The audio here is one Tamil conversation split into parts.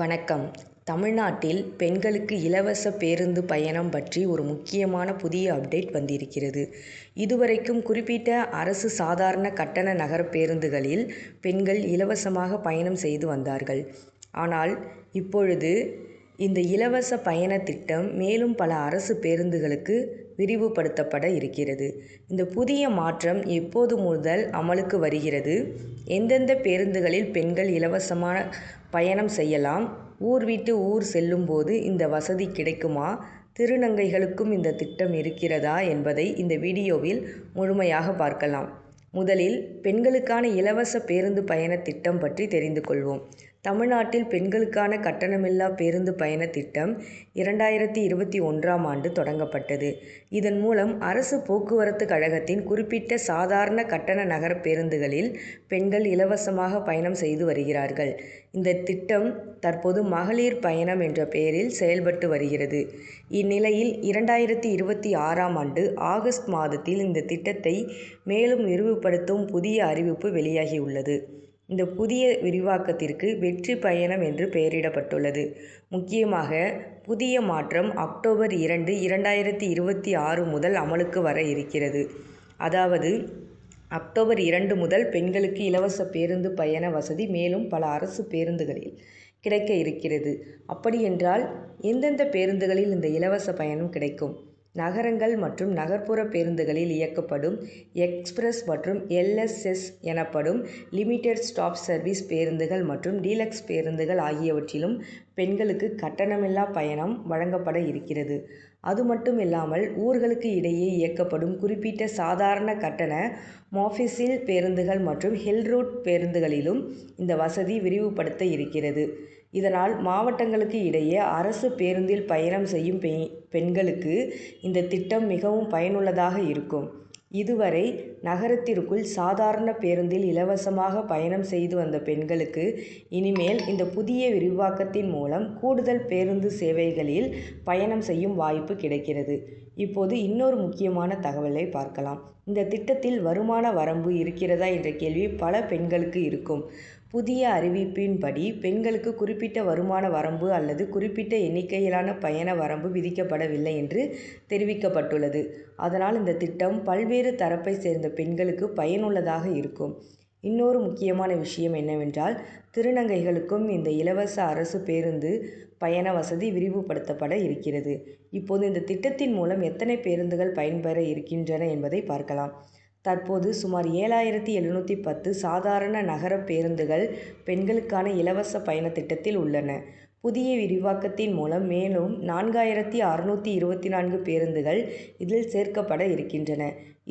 வணக்கம். தமிழ்நாட்டில் பெண்களுக்கு இலவச பேருந்து பயணம் பற்றி ஒரு முக்கியமான புதிய அப்டேட் வந்திருக்கிறது. இதுவரைக்கும் குறிப்பிட்ட அரசு சாதாரண கட்டண நகர பேருந்துகளில் பெண்கள் இலவசமாக பயணம் செய்து வந்தார்கள். ஆனால் இப்பொழுது இந்த இலவச பயண திட்டம் மேலும் பல அரசு பேருந்துகளுக்கு விரிவுபடுத்தப்பட இருக்கிறது. இந்த புதிய மாற்றம் எப்போது முதல் அமலுக்கு வருகிறது? எந்தெந்த பேருந்துகளில் பெண்கள் இலவசமான பயணம் செய்யலாம்? ஊர் விட்டு ஊர் செல்லும் போது இந்த வசதி கிடைக்குமா? திருநங்கைகளுக்கும் இந்த திட்டம் இருக்கிறதா என்பதை இந்த வீடியோவில் முழுமையாக பார்க்கலாம். முதலில் பெண்களுக்கான இலவச பேருந்து பயண திட்டம் பற்றி தெரிந்து கொள்வோம். தமிழ்நாட்டில் பெண்களுக்கான கட்டணமில்லா பேருந்து பயண திட்டம் 2021ஆம் ஆண்டு தொடங்கப்பட்டது. இதன் மூலம் அரசு போக்குவரத்து கழகத்தின் குறிப்பிட்ட சாதாரண கட்டண நகர பேருந்துகளில் பெண்கள் இலவசமாக பயணம் செய்து வருகிறார்கள். இந்த திட்டம் தற்போது மகளிர் பயணம் என்ற பெயரில் செயல்பட்டு வருகிறது. இந்நிலையில் 2026ஆம் ஆண்டு ஆகஸ்ட் மாதத்தில் இந்த திட்டத்தை மேலும் விரிவுபடுத்தும் புதிய அறிவிப்பு வெளியாகியுள்ளது. இந்த புதிய விரிவாக்கத்திற்கு வெற்றி பயணம் என்று பெயரிடப்பட்டுள்ளது. முக்கியமாக புதிய மாற்றம் அக்டோபர் 2, 2026 முதல் அமலுக்கு வர இருக்கிறது. அதாவது அக்டோபர் 2 முதல் பெண்களுக்கு இலவச பேருந்து பயண வசதி மேலும் பல அரசு பேருந்துகளில் கிடைக்க இருக்கிறது. அப்படியென்றால் எந்தெந்த பேருந்துகளில் இந்த இலவச பயணம் கிடைக்கும்? நகரங்கள் மற்றும் நகர்ப்புற பேருந்துகளில் இயக்கப்படும் எக்ஸ்பிரஸ் மற்றும் எல்எஸ்எஸ் எனப்படும் லிமிடெட் ஸ்டாப் சர்வீஸ் பேருந்துகள் மற்றும் டீலக்ஸ் பேருந்துகள் ஆகியவற்றிலும் பெண்களுக்கு கட்டணமில்லா பயணம் வழங்கப்பட இருக்கிறது. அது மட்டும் இல்லாமல் ஊர்களுக்கு இடையே இயக்கப்படும் குறிப்பிட்ட சாதாரண கட்டண மோஃபிசில் பேருந்துகள் மற்றும் ஹில் ரூட் பேருந்துகளிலும் இந்த வசதி விரிவுபடுத்த இருக்கிறது. இதனால் மாவட்டங்களுக்கு இடையே அரசு பேருந்தில் பயணம் செய்யும் பெண்களுக்கு இந்த திட்டம் மிகவும் பயனுள்ளதாக இருக்கும். இதுவரை நகரத்திற்குள் சாதாரண பேருந்தில் இலவசமாக பயணம் செய்து வந்த பெண்களுக்கு இனிமேல் இந்த புதிய விரிவாக்கத்தின் மூலம் கூடுதல் பேருந்து சேவைகளில் பயணம் செய்யும் வாய்ப்பு கிடைக்கிறது. இப்போது இன்னொரு முக்கியமான தகவலை பார்க்கலாம். இந்த திட்டத்தில் வருமான வரம்பு இருக்கிறதா என்ற கேள்வி பல பெண்களுக்கு இருக்கும். புதிய அறிவிப்பின்படி பெண்களுக்கு குறிப்பிட்ட வருமான வரம்பு அல்லது குறிப்பிட்ட எண்ணிக்கையிலான பயண வரம்பு விதிக்கப்படவில்லை என்று தெரிவிக்கப்பட்டுள்ளது. அதனால் இந்த திட்டம் பல்வேறு தரப்பை சேர்ந்த பெண்களுக்கு பயனுள்ளதாக இருக்கும். இன்னொரு முக்கியமான விஷயம் என்னவென்றால் திருநங்கைகளுக்கும் இந்த இலவச அரசு பேருந்து பயண வசதி விரிவுபடுத்தப்பட இருக்கிறது. இப்போது இந்த திட்டத்தின் மூலம் எத்தனை பேருந்துகள் பயன்பெற இருக்கின்றன என்பதை பார்க்கலாம். தற்போது சுமார் 7710 சாதாரண நகர பேருந்துகள் பெண்களுக்கான இலவச பயண திட்டத்தில் உள்ளன. புதிய விரிவாக்கத்தின் மூலம் மேலும் 4624 பேருந்துகள் இதில் சேர்க்கப்பட இருக்கின்றன.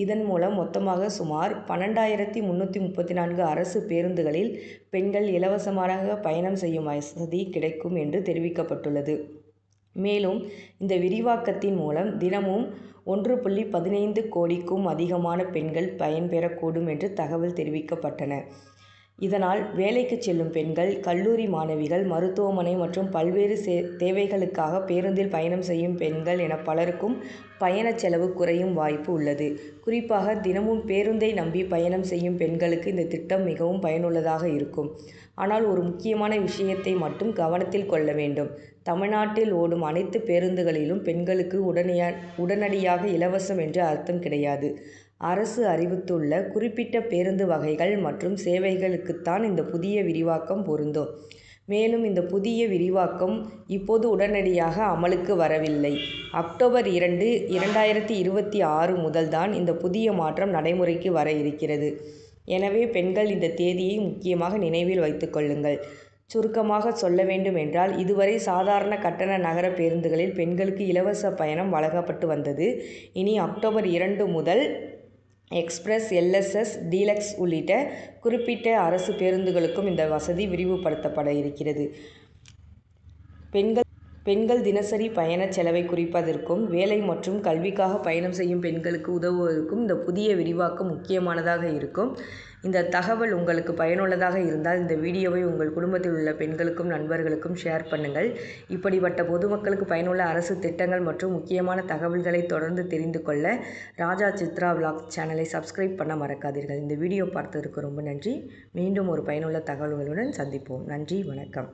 இதன் மூலம் மொத்தமாக சுமார் 12334 அரசு பேருந்துகளில் பெண்கள் இலவசமாக பயணம் செய்யும் வசதி கிடைக்கும் என்று தெரிவிக்கப்பட்டுள்ளது. மேலும் இந்த விரிவாக்கத்தின் மூலம் தினமும் 1.15 கோடிக்கும் அதிகமான பெண்கள் பயன்பெறக்கூடும் என்று தகவல் தெரிவிக்கப்பட்டன. இதனால் வேலைக்கு செல்லும் பெண்கள், கல்லூரி மாணவிகள், மருத்துவமனை மற்றும் பல்வேறு தேவைகளுக்காக பேருந்தில் பயணம் செய்யும் பெண்கள் என பலருக்கும் பயண செலவு குறையும் வாய்ப்பு உள்ளது. குறிப்பாக தினமும் பேருந்தை நம்பி பயணம் செய்யும் பெண்களுக்கு இந்த திட்டம் மிகவும் பயனுள்ளதாக இருக்கும். ஆனால் ஒரு முக்கியமான விஷயத்தை மட்டும் கவனத்தில் கொள்ள வேண்டும். தமிழ்நாட்டில் ஓடும் அனைத்து பேருந்துகளிலும் பெண்களுக்கு உடனடியாக இலவசம் என்று அர்த்தம் கிடையாது. அரசு அறிவித்துள்ள குறிப்பிட்ட பேருந்து வகைகள் மற்றும் சேவைகளுக்குத்தான் இந்த புதிய விரிவாக்கம் பொருந்தும். மேலும் இந்த புதிய விரிவாக்கம் இப்போது உடனடியாக அமலுக்கு வரவில்லை. அக்டோபர் 2, 2026 முதல் தான் இந்த புதிய மாற்றம் நடைமுறைக்கு வர இருக்கிறது. எனவே பெண்கள் இந்த தேதியை முக்கியமாக நினைவில் வைத்துக் கொள்ளுங்கள். சுருக்கமாக சொல்ல வேண்டும் என்றால் இதுவரை சாதாரண கட்டண நகர பேருந்துகளில் பெண்களுக்கு இலவச பயணம் வழங்கப்பட்டு வந்தது. இனி அக்டோபர் 2 முதல் எக்ஸ்பிரஸ், எல்எஸ்எஸ், டீலக்ஸ் உள்ளிட்ட குறிப்பிட்ட அரசு பேருந்துகளுக்கும் இந்த வசதி விரிவுபடுத்தப்பட இருக்கிறது. பெண்கள் தினசரி பயண செலவை குறைப்பதற்கும் வேலை மற்றும் கல்விக்காக பயணம் செய்யும் பெண்களுக்கு உதவுவதற்கும் இந்த புதிய விரிவாக்கம் முக்கியமானதாக இருக்கும். இந்த தகவல் உங்களுக்கு பயனுள்ளதாக இருந்தால் இந்த வீடியோவை உங்கள் குடும்பத்தில் உள்ள பெண்களுக்கும் நண்பர்களுக்கும் ஷேர் பண்ணுங்கள். இப்படிப்பட்ட பொதுமக்களுக்கு பயனுள்ள அரசு திட்டங்கள் மற்றும் முக்கியமான தகவல்களை தொடர்ந்து தெரிந்து கொள்ள ராஜா சித்ரா விலாக்ஸ் சேனலை சப்ஸ்கிரைப் பண்ண மறக்காதீர்கள். இந்த வீடியோ பார்த்ததற்கு ரொம்ப நன்றி. மீண்டும் ஒரு பயனுள்ள தகவல்களுடன் சந்திப்போம். நன்றி, வணக்கம்.